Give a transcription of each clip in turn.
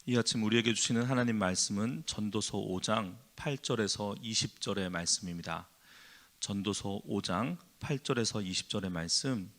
이 아침 우리에게 주시는 하나님 말씀은 전도서 5장 8절에서 20절의 말씀입니다. 전도서 5장 8절에서 20절의 말씀,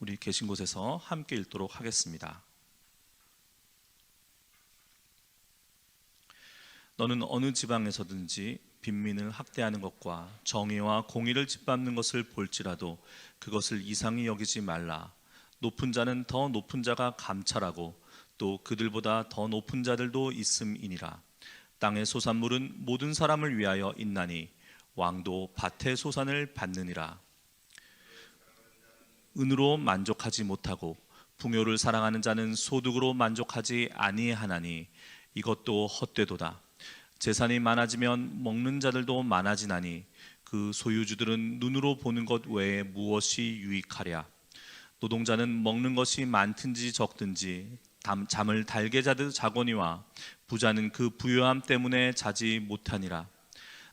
우리 계신 곳에서 함께 읽도록 하겠습니다. 너는 어느 지방에서든지 빈민을 학대하는 것과 정의와 공의를 짓밟는 것을 볼지라도 그것을 이상히 여기지 말라. 높은 자는 더 높은 자가 감찰하고 또 그들보다 더 높은 자들도 있음이니라. 땅의 소산물은 모든 사람을 위하여 있나니 왕도 밭의 소산을 받느니라. 은으로 만족하지 못하고 풍요를 사랑하는 자는 소득으로 만족하지 아니하나니 이것도 헛되도다. 재산이 많아지면 먹는 자들도 많아지나니 그 소유주들은 눈으로 보는 것 외에 무엇이 유익하랴. 노동자는 먹는 것이 많든지 적든지 잠을 달게 자거니와 부자는 그 부요함 때문에 자지 못하니라.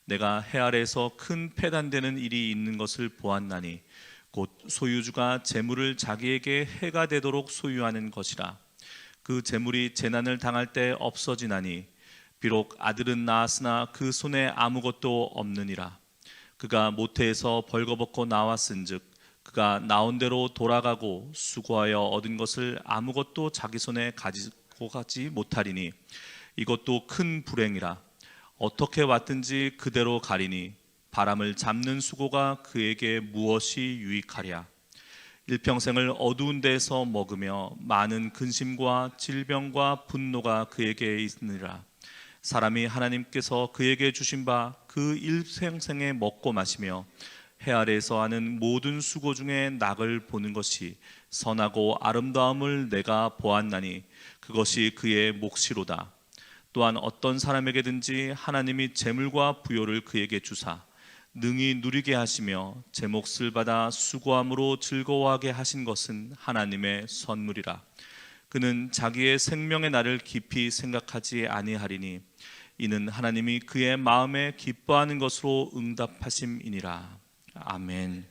내가 해 아래에서 큰 패단되는 일이 있는 것을 보았나니 곧 소유주가 재물을 자기에게 해가 되도록 소유하는 것이라. 그 재물이 재난을 당할 때 없어지나니 비록 아들은 낳았으나 그 손에 아무것도 없느니라. 그가 모태에서 벌거벗고 나왔은즉 그가 나온 대로 돌아가고 수고하여 얻은 것을 아무것도 자기 손에 가지고 가지 못하리니 이것도 큰 불행이라. 어떻게 왔든지 그대로 가리니 바람을 잡는 수고가 그에게 무엇이 유익하랴. 일평생을 어두운 데서 먹으며 많은 근심과 질병과 분노가 그에게 있느니라. 사람이 하나님께서 그에게 주신 바 그 일평생에 먹고 마시며 해 아래에서 하는 모든 수고 중에 낙을 보는 것이 선하고 아름다움을 내가 보았나니 그것이 그의 몫이로다. 또한 어떤 사람에게든지 하나님이 재물과 부요를 그에게 주사 능히 누리게 하시며 제 몫을 받아 수고함으로 즐거워하게 하신 것은 하나님의 선물이라. 그는 자기의 생명의 날을 깊이 생각하지 아니하리니 이는 하나님이 그의 마음에 기뻐하는 것으로 응답하심이니라. 아멘.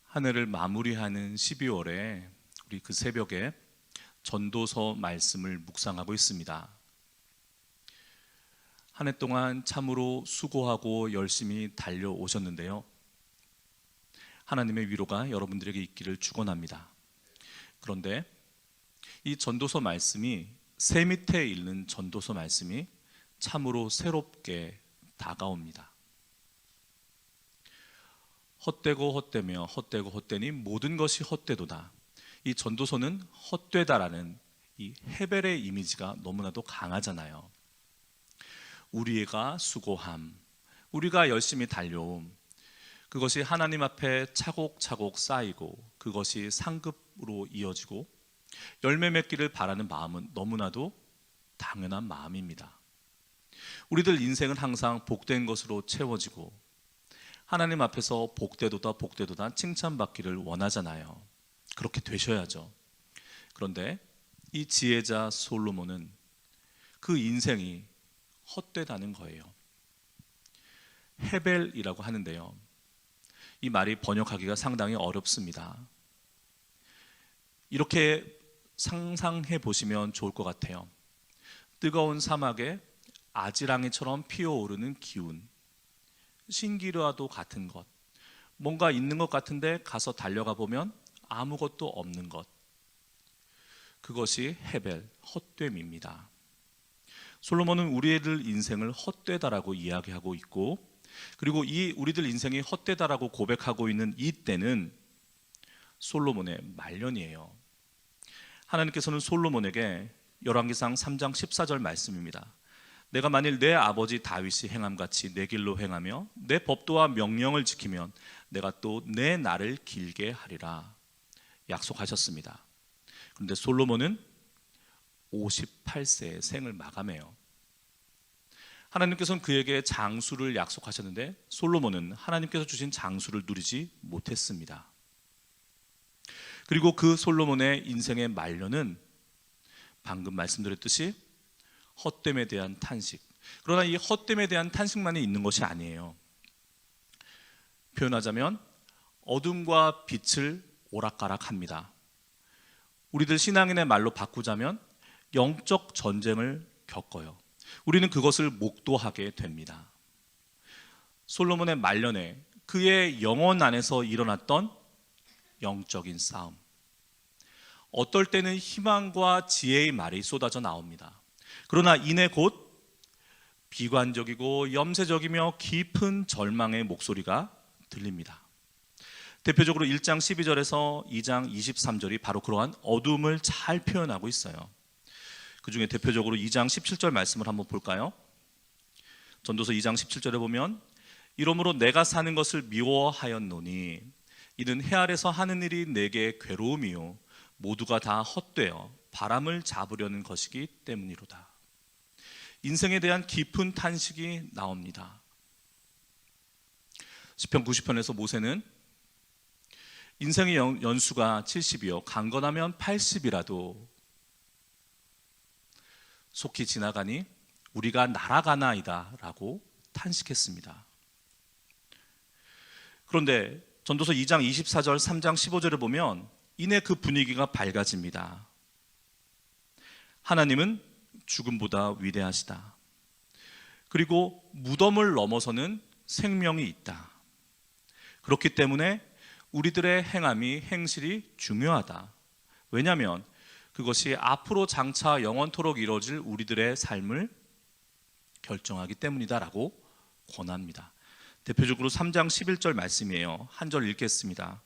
한 해를 마무리하는 12월에 우리 그 새벽에 전도서 말씀을 묵상하고 있습니다. 한 해 동안 참으로 수고하고 열심히 달려오셨는데요. 하나님의 위로가 여러분들에게 있기를 축원합니다. 그런데 이 전도서 말씀이 새 밑에 읽는 전도서 말씀이 참으로 새롭게 다가옵니다. 헛되고 헛되며 헛되고 헛되니 모든 것이 헛되도다. 이 전도서는 헛되다라는 이 헤벨의 이미지가 너무나도 강하잖아요. 우리가 수고함, 우리가 열심히 달려옴, 그것이 하나님 앞에 차곡차곡 쌓이고 그것이 상급으로 이어지고 열매 맺기를 바라는 마음은 너무나도 당연한 마음입니다. 우리들 인생은 항상 복된 것으로 채워지고 하나님 앞에서 복되도다 복되도다 칭찬받기를 원하잖아요. 그렇게 되셔야죠. 그런데 이 지혜자 솔로몬은 그 인생이 헛되다는 거예요. 헤벨이라고 하는데요, 이 말이 번역하기가 상당히 어렵습니다. 이렇게 상상해 보시면 좋을 것 같아요. 뜨거운 사막에 아지랑이처럼 피어오르는 기운, 신기루와도 같은 것, 뭔가 있는 것 같은데 가서 달려가 보면 아무것도 없는 것, 그것이 헤벨, 헛됨입니다. 솔로몬은 우리들 인생을 헛되다라고 이야기하고 있고, 그리고 이 우리들 인생이 헛되다라고 고백하고 있는 이 때는 솔로몬의 말년이에요. 하나님께서는 솔로몬에게 열왕기상 3장 14절 말씀입니다. 내가 만일 내 아버지 다윗이 행함같이 내 길로 행하며 내 법도와 명령을 지키면 내가 또 내 날을 길게 하리라 약속하셨습니다. 그런데 솔로몬은 58세의 생을 마감해요. 하나님께서는 그에게 장수를 약속하셨는데 솔로몬은 하나님께서 주신 장수를 누리지 못했습니다. 그리고 그 솔로몬의 인생의 말년은 방금 말씀드렸듯이 헛됨에 대한 탄식. 그러나 이 헛됨에 대한 탄식만이 있는 것이 아니에요. 표현하자면 어둠과 빛을 오락가락합니다. 우리들 신앙인의 말로 바꾸자면 영적 전쟁을 겪어요. 우리는 그것을 목도하게 됩니다. 솔로몬의 말년에 그의 영혼 안에서 일어났던 영적인 싸움. 어떨 때는 희망과 지혜의 말이 쏟아져 나옵니다. 그러나 이내 곧 비관적이고 염세적이며 깊은 절망의 목소리가 들립니다. 대표적으로 1장 12절에서 2장 23절이 바로 그러한 어둠을 잘 표현하고 있어요. 그 중에 대표적으로 2장 17절 말씀을 한번 볼까요? 전도서 2장 17절에 보면 이러므로 내가 사는 것을 미워하였노니 이는 해 아래서 하는 일이 내게 괴로움이요 모두가 다 헛되어 바람을 잡으려는 것이기 때문이로다. 인생에 대한 깊은 탄식이 나옵니다. 시편 90편에서 모세는 인생의 연수가 70이요 강건하면 80이라도 속히 지나가니 우리가 날아가나이다 라고 탄식했습니다. 그런데 전도서 2장 24절 3장 15절을 보면 이내 그 분위기가 밝아집니다. 하나님은 죽음보다 위대하시다. 그리고 무덤을 넘어서는 생명이 있다. 그렇기 때문에 우리들의 행실이 중요하다. 왜냐하면 그것이 앞으로 장차 영원토록 이루어질 우리들의 삶을 결정하기 때문이다 라고 권합니다. 대표적으로 3장 11절 말씀이에요. 한 절 읽겠습니다.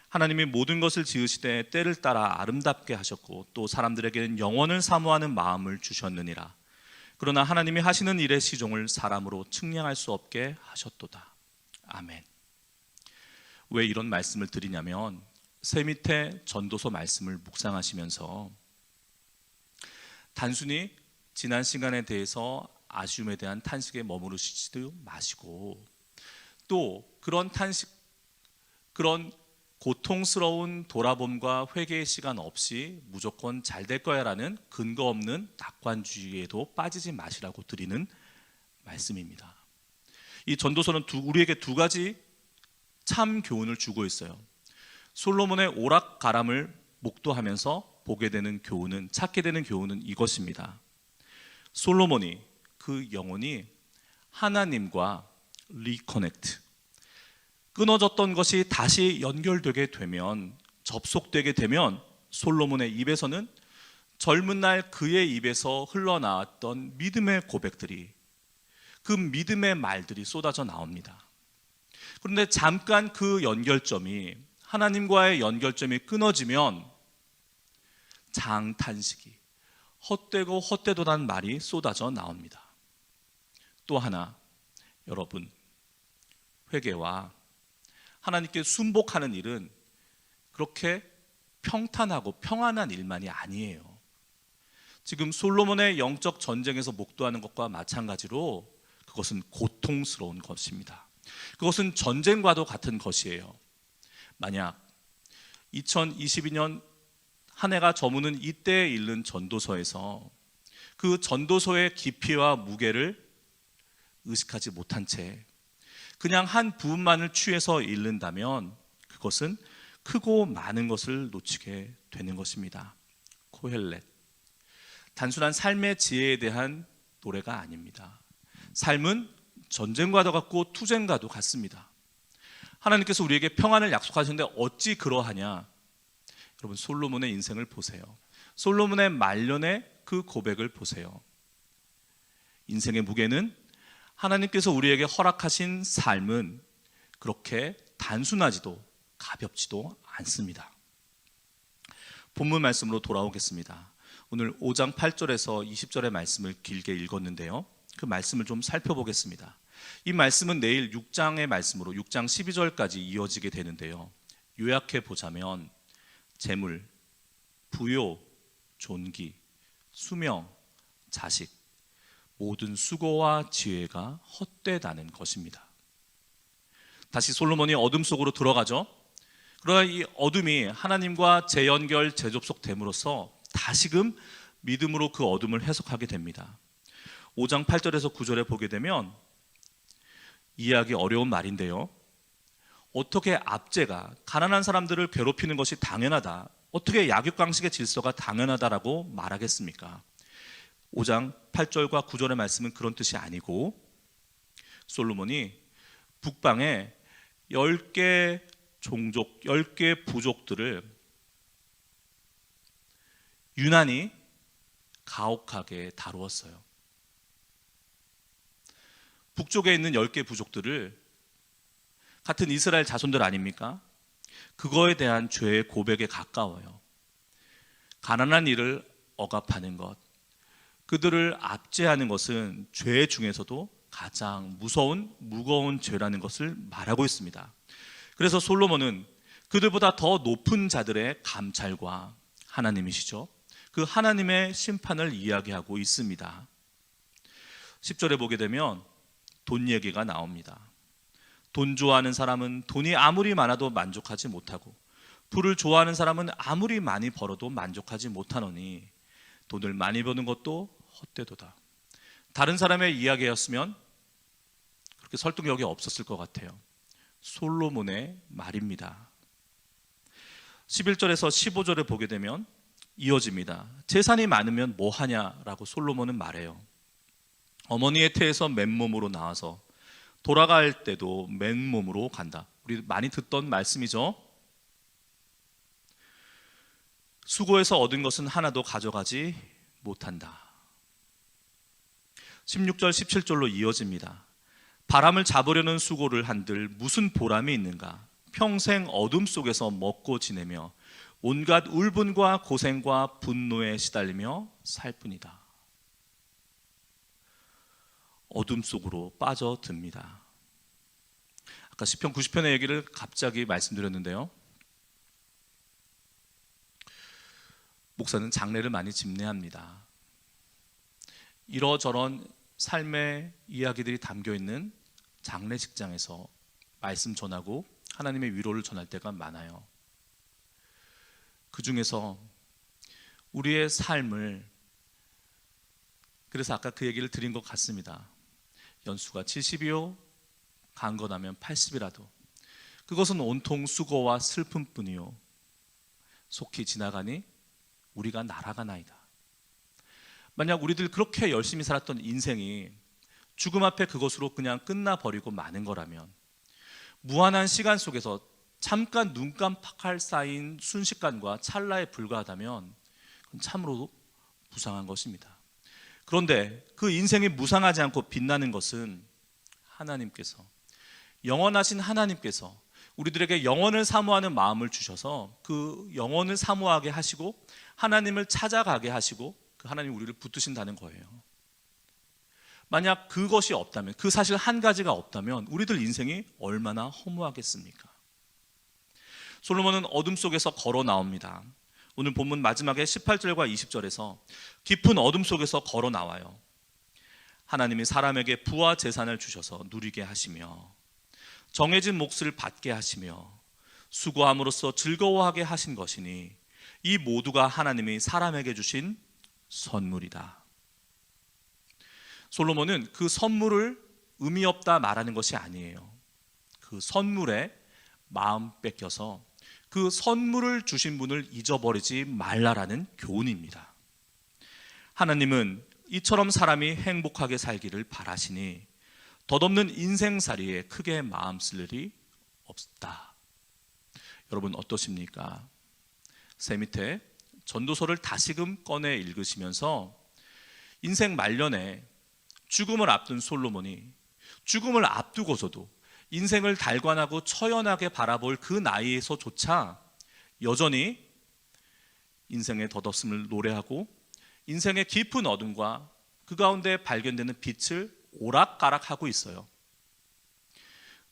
하나님이 모든 것을 지으시되 때를 따라 아름답게 하셨고 또 사람들에게는 영원을 사모하는 마음을 주셨느니라. 그러나 하나님이 하시는 일의 시종을 사람으로 측량할 수 없게 하셨도다. 아멘. 왜 이런 말씀을 드리냐면 새 밑에 전도서 말씀을 묵상하시면서 단순히 지난 시간에 대해서 아쉬움에 대한 탄식에 머무르시지도 마시고 또 그런 탄식, 그런 고통스러운 돌아봄과 회개의 시간 없이 무조건 잘 될 거야 라는 근거 없는 낙관주의에도 빠지지 마시라고 드리는 말씀입니다. 이 전도서는 우리에게 두 가지 참 교훈을 주고 있어요. 솔로몬의 오락가람을 목도하면서 보게 되는 교훈은, 찾게 되는 교훈은 이것입니다. 솔로몬이 그 영혼이 하나님과 리커넥트, 끊어졌던 것이 다시 연결되게 되면, 접속되게 되면 솔로몬의 입에서는 젊은 날 그의 입에서 흘러나왔던 믿음의 고백들이, 그 믿음의 말들이 쏟아져 나옵니다. 그런데 잠깐 그 연결점이, 하나님과의 연결점이 끊어지면 장탄식이, 헛되고 헛되도라는 말이 쏟아져 나옵니다. 또 하나, 여러분, 회개와 하나님께 순복하는 일은 그렇게 평탄하고 평안한 일만이 아니에요. 지금 솔로몬의 영적 전쟁에서 목도하는 것과 마찬가지로 그것은 고통스러운 것입니다. 그것은 전쟁과도 같은 것이에요. 만약 2022년 한 해가 저무는 이때에 읽는 전도서에서 그 전도서의 깊이와 무게를 의식하지 못한 채 그냥 한 부분만을 취해서 읽는다면 그것은 크고 많은 것을 놓치게 되는 것입니다. 코헬렛, 단순한 삶의 지혜에 대한 노래가 아닙니다. 삶은 전쟁과도 같고 투쟁과도 같습니다. 하나님께서 우리에게 평안을 약속하셨는데 어찌 그러하냐? 여러분, 솔로몬의 인생을 보세요. 솔로몬의 말년의 그 고백을 보세요. 인생의 무게는, 하나님께서 우리에게 허락하신 삶은 그렇게 단순하지도 가볍지도 않습니다. 본문 말씀으로 돌아오겠습니다. 오늘 5장 8절에서 20절의 말씀을 길게 읽었는데요, 그 말씀을 좀 살펴보겠습니다. 이 말씀은 내일 6장의 말씀으로 6장 12절까지 이어지게 되는데요, 요약해 보자면 재물, 부요, 존귀, 수명, 자식, 모든 수고와 지혜가 헛되다는 것입니다. 다시 솔로몬이 어둠 속으로 들어가죠. 그러나 이 어둠이 하나님과 재연결, 재접속됨으로써 다시금 믿음으로 그 어둠을 해석하게 됩니다. 5장 8절에서 9절에 보게 되면 이해하기 어려운 말인데요, 어떻게 압제가 가난한 사람들을 괴롭히는 것이 당연하다, 어떻게 약육강식의 질서가 당연하다라고 말하겠습니까? 5장 8절과 9절의 말씀은 그런 뜻이 아니고, 솔로몬이 북방에 10개 종족, 10개 부족들을 유난히 가혹하게 다루었어요. 북쪽에 있는 10개 부족들을, 같은 이스라엘 자손들 아닙니까? 그거에 대한 죄의 고백에 가까워요. 가난한 이를 억압하는 것, 그들을 압제하는 것은 죄 중에서도 가장 무거운 죄라는 것을 말하고 있습니다. 그래서 솔로몬은 그들보다 더 높은 자들의 감찰과, 하나님이시죠, 그 하나님의 심판을 이야기하고 있습니다. 10절에 보게 되면 돈 얘기가 나옵니다. 돈 좋아하는 사람은 돈이 아무리 많아도 만족하지 못하고, 부를 좋아하는 사람은 아무리 많이 벌어도 만족하지 못하노니 돈을 많이 버는 것도 헛되도다. 다른 사람의 이야기였으면 그렇게 설득력이 없었을 것 같아요. 솔로몬의 말입니다. 11절에서 15절에 보게 되면 이어집니다. 재산이 많으면 뭐 하냐라고 솔로몬은 말해요. 어머니의 태에서 맨몸으로 나와서 돌아갈 때도 맨몸으로 간다. 우리 많이 듣던 말씀이죠. 수고해서 얻은 것은 하나도 가져가지 못한다. 16절 17절로 이어집니다. 바람을 잡으려는 수고를 한들 무슨 보람이 있는가? 평생 어둠 속에서 먹고 지내며 온갖 울분과 고생과 분노에 시달리며 살 뿐이다. 어둠 속으로 빠져듭니다. 아까 시편 90편의 얘기를 갑자기 말씀드렸는데요, 목사는 장례를 많이 집례합니다. 이러저런 삶의 이야기들이 담겨있는 장례식장에서 말씀 전하고 하나님의 위로를 전할 때가 많아요. 그 중에서 우리의 삶을, 그래서 아까 그 얘기를 드린 것 같습니다. 연수가 70이요 강건하면 80이라도 그것은 온통 수고와 슬픔뿐이요 속히 지나가니 우리가 날아가나이다. 만약 우리들 그렇게 열심히 살았던 인생이 죽음 앞에 그것으로 그냥 끝나버리고 마는 거라면, 무한한 시간 속에서 잠깐 눈 깜빡할 쌓인 순식간과 찰나에 불과하다면 그건 참으로 무상한 것입니다. 그런데 그 인생이 무상하지 않고 빛나는 것은 하나님께서, 영원하신 하나님께서 우리들에게 영원을 사모하는 마음을 주셔서 그 영원을 사모하게 하시고 하나님을 찾아가게 하시고 그 하나님 우리를 붙드신다는 거예요. 만약 그것이 없다면, 그 사실 한 가지가 없다면 우리들 인생이 얼마나 허무하겠습니까? 솔로몬은 어둠 속에서 걸어 나옵니다. 오늘 본문 마지막에 18절과 20절에서 깊은 어둠 속에서 걸어 나와요. 하나님이 사람에게 부와 재산을 주셔서 누리게 하시며 정해진 몫을 받게 하시며 수고함으로써 즐거워하게 하신 것이니 이 모두가 하나님이 사람에게 주신 선물이다. 솔로몬은 그 선물을 의미 없다 말하는 것이 아니에요. 그 선물에 마음 뺏겨서 그 선물을 주신 분을 잊어버리지 말라라는 교훈입니다. 하나님은 이처럼 사람이 행복하게 살기를 바라시니 덧없는 인생살이에 크게 마음 쓸 일이 없다. 여러분 어떠십니까? 새 밑에 전도서를 다시금 꺼내 읽으시면서 인생 말년에 죽음을 앞둔 솔로몬이 죽음을 앞두고서도 인생을 달관하고 처연하게 바라볼 그 나이에서조차 여전히 인생의 덧없음을 노래하고 인생의 깊은 어둠과 그 가운데 발견되는 빛을 오락가락하고 있어요.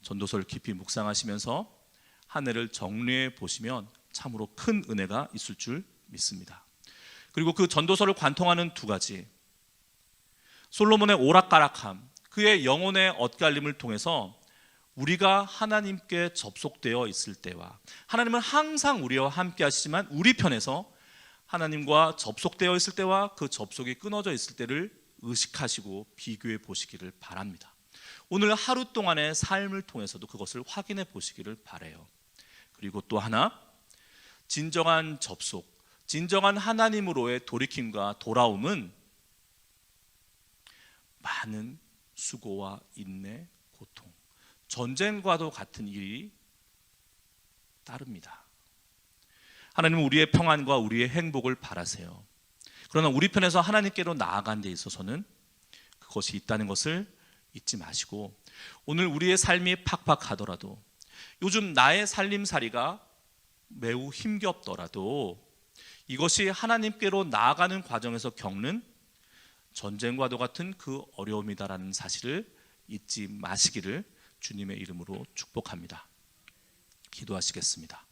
전도서를 깊이 묵상하시면서 한 해를 정리해 보시면 참으로 큰 은혜가 있을 줄 믿습니다. 그리고 그 전도서를 관통하는 두 가지, 솔로몬의 오락가락함, 그의 영혼의 엇갈림을 통해서 우리가 하나님께 접속되어 있을 때와, 하나님은 항상 우리와 함께 하시지만 우리 편에서 하나님과 접속되어 있을 때와 그 접속이 끊어져 있을 때를 의식하시고 비교해 보시기를 바랍니다. 오늘 하루 동안의 삶을 통해서도 그것을 확인해 보시기를 바라요. 그리고 또 하나, 진정한 접속, 진정한 하나님으로의 돌이킴과 돌아옴은 많은 수고와 인내, 고통, 전쟁과도 같은 일이 따릅니다. 하나님은 우리의 평안과 우리의 행복을 바라세요. 그러나 우리 편에서 하나님께로 나아간 데 있어서는 그것이 있다는 것을 잊지 마시고, 오늘 우리의 삶이 팍팍하더라도, 요즘 나의 살림살이가 매우 힘겹더라도 이것이 하나님께로 나아가는 과정에서 겪는 전쟁과도 같은 그 어려움이다라는 사실을 잊지 마시기를 주님의 이름으로 축복합니다. 기도하시겠습니다.